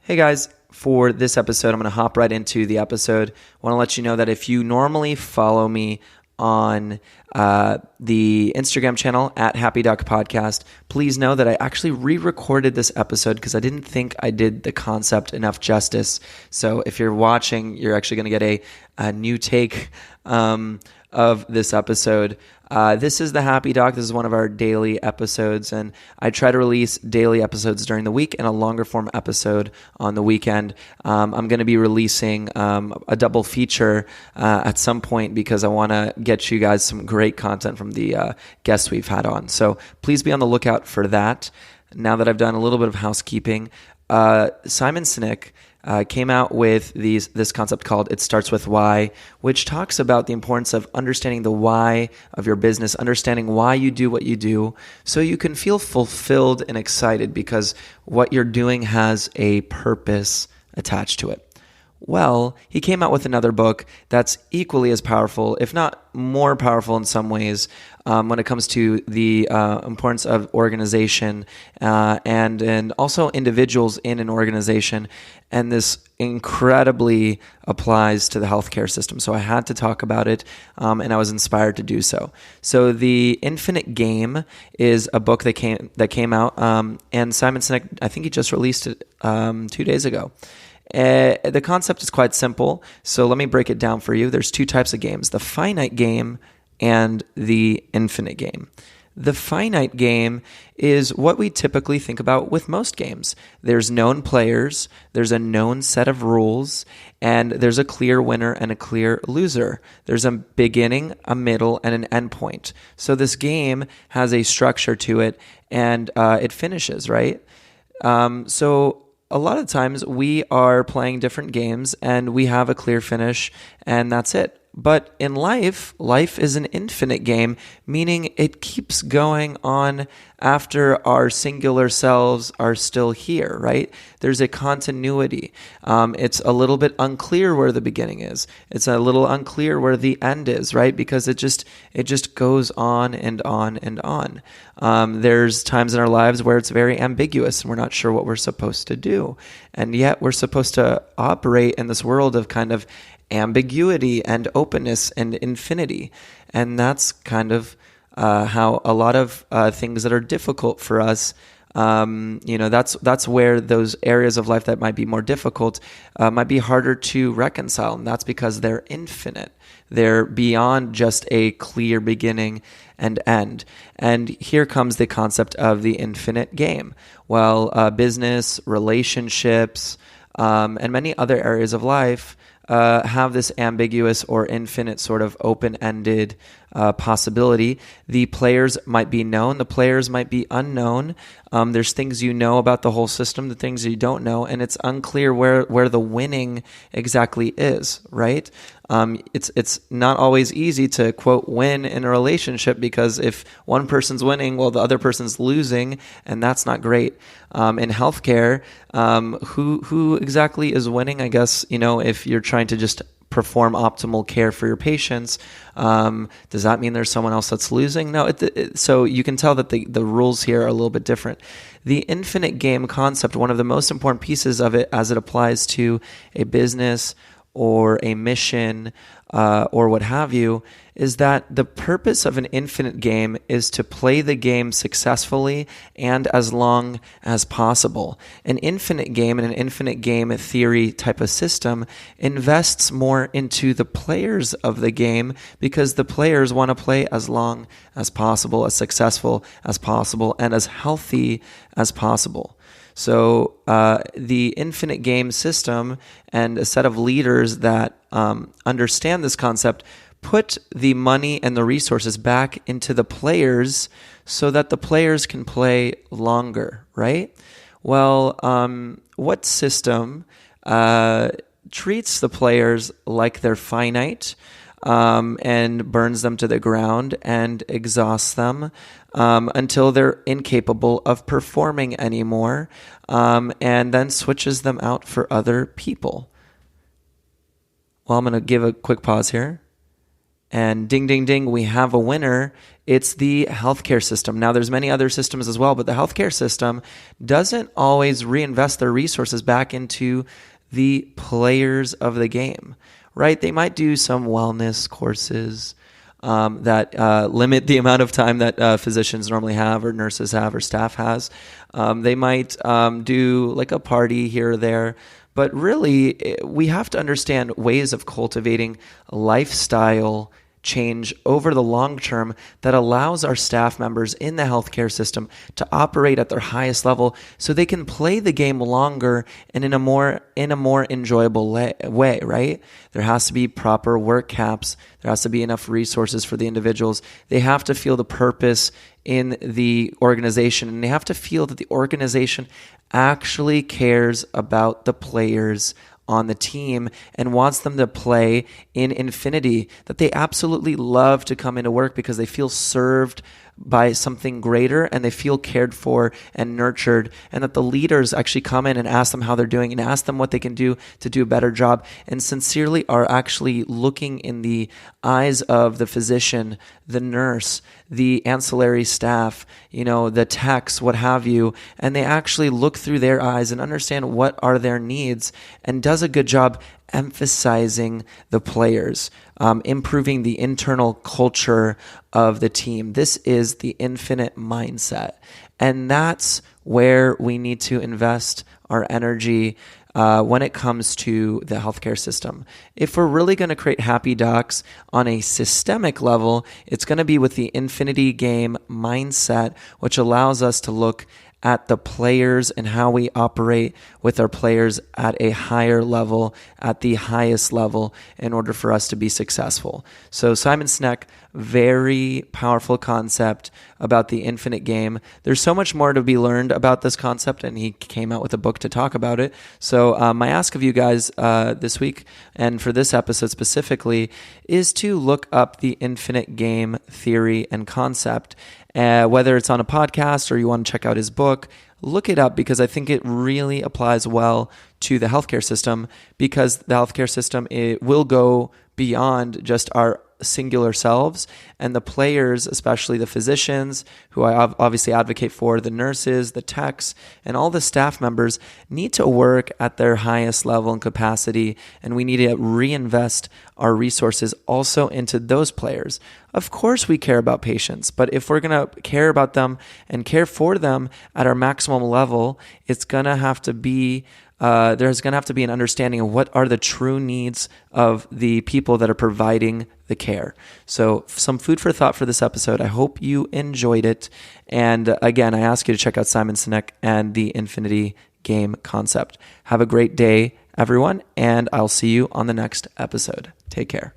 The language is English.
Hey guys, for this episode, I'm going to hop right into the episode. I want to let you know that if you normally follow me on the Instagram channel at Happy Duck Podcast, please know that I actually re-recorded this episode because I didn't think I did the concept enough justice. So if you're watching, you're actually going to get a new take of this episode. This is the Happy Doc. This is one of our daily episodes, and I try to release daily episodes during the week and a longer form episode on the weekend. I'm going to be releasing a double feature at some point because I want to get you guys some great content from the guests we've had on. So please be on the lookout for that. Now that I've done a little bit of housekeeping, Simon Sinek came out with this concept called It Starts With Why, which talks about the importance of understanding the why of your business, understanding why you do what you do, so you can feel fulfilled and excited because what you're doing has a purpose attached to it. Well, he came out with another book that's equally as powerful, if not more powerful in some ways, when it comes to the importance of organization and also individuals in an organization. And this incredibly applies to the healthcare system. So I had to talk about it, and I was inspired to do so. So The Infinite Game is a book that came out, and Simon Sinek, I think he just released it 2 days ago. The concept is quite simple, so let me break it down for you. There's two types of games, the finite game and the infinite game. The finite game is what we typically think about with most games. There's known players, there's a known set of rules, and there's a clear winner and a clear loser. There's a beginning, a middle, and an end point. So this game has a structure to it, and it finishes, right? So a lot of times we are playing different games and we have a clear finish and that's it. But in life is an infinite game, meaning it keeps going on after our singular selves are still here, right? There's a continuity. It's a little bit unclear where the beginning is. It's a little unclear where the end is, right? Because it just goes on and on and on. There's times in our lives where it's very ambiguous and we're not sure what we're supposed to do. And yet we're supposed to operate in this world of kind of ambiguity and openness and infinity. And that's kind of how a lot of things that are difficult for us, that's where those areas of life that might be more difficult might be harder to reconcile. And that's because they're infinite. They're beyond just a clear beginning and end. And here comes the concept of the infinite game. Well, business, relationships, and many other areas of life have this ambiguous or infinite sort of open-ended possibility. The players might be known, the players might be unknown. There's things you know about the whole system, the things you don't know, and it's unclear where the winning exactly is, right? It's not always easy to, quote, win in a relationship because if one person's winning, well, the other person's losing, and that's not great. In healthcare, who exactly is winning? I guess, if you're trying to just perform optimal care for your patients, does that mean there's someone else that's losing? No. So you can tell that the rules here are a little bit different. The infinite game concept, one of the most important pieces of it as it applies to a business or a mission or what have you, is that the purpose of an infinite game is to play the game successfully and as long as possible. An infinite game and an infinite game theory type of system invests more into the players of the game because the players want to play as long as possible, as successful as possible, and as healthy as possible. So the infinite game system and a set of leaders that understand this concept put the money and the resources back into the players so that the players can play longer, right? Well, what system treats the players like they're finite and burns them to the ground and exhausts them until they're incapable of performing anymore, and then switches them out for other people? Well, I'm going to give a quick pause here. And ding, ding, ding, we have a winner. It's the healthcare system. Now, there's many other systems as well, but the healthcare system doesn't always reinvest their resources back into the players of the game, right? They might do some wellness courses that limit the amount of time that physicians normally have or nurses have or staff has. They might do like a party here or there. But really, we have to understand ways of cultivating lifestyle change over the long term that allows our staff members in the healthcare system to operate at their highest level so they can play the game longer and in a more enjoyable way, right? There has to be proper work caps. There has to be enough resources for the individuals. They have to feel the purpose in the organization, and they have to feel that the organization actually cares about the players on the team and wants them to play in infinity, that they absolutely love to come into work because they feel served by something greater and they feel cared for and nurtured, and that the leaders actually come in and ask them how they're doing and ask them what they can do to do a better job, and sincerely are actually looking in the eyes of the physician, the nurse, the ancillary staff, the techs, what have you, and they actually look through their eyes and understand what are their needs and does a good job emphasizing the players, improving the internal culture of the team. This is the infinite mindset. And that's where we need to invest our energy when it comes to the healthcare system. If we're really going to create happy docs on a systemic level, it's going to be with the infinity game mindset, which allows us to look at the players and how we operate with our players at a higher level, at the highest level, in order for us to be successful. So Simon Sinek, very powerful concept about the infinite game. There's so much more to be learned about this concept, and he came out with a book to talk about it. So my ask of you guys this week, and for this episode specifically, is to look up the infinite game theory and concept. Whether it's on a podcast or you want to check out his book, look it up, because I think it really applies well to the healthcare system, because the healthcare system, it will go beyond just our singular selves, and the players, especially the physicians, who I obviously advocate for, the nurses, the techs, and all the staff members need to work at their highest level and capacity, and we need to reinvest our resources also into those players. Of course we care about patients, but if we're going to care about them and care for them at our maximum level, it's going to have to be there's going to have to be an understanding of what are the true needs of the people that are providing the care. So some food for thought for this episode. I hope you enjoyed it. And again, I ask you to check out Simon Sinek and the Infinity Game concept. Have a great day, everyone, and I'll see you on the next episode. Take care.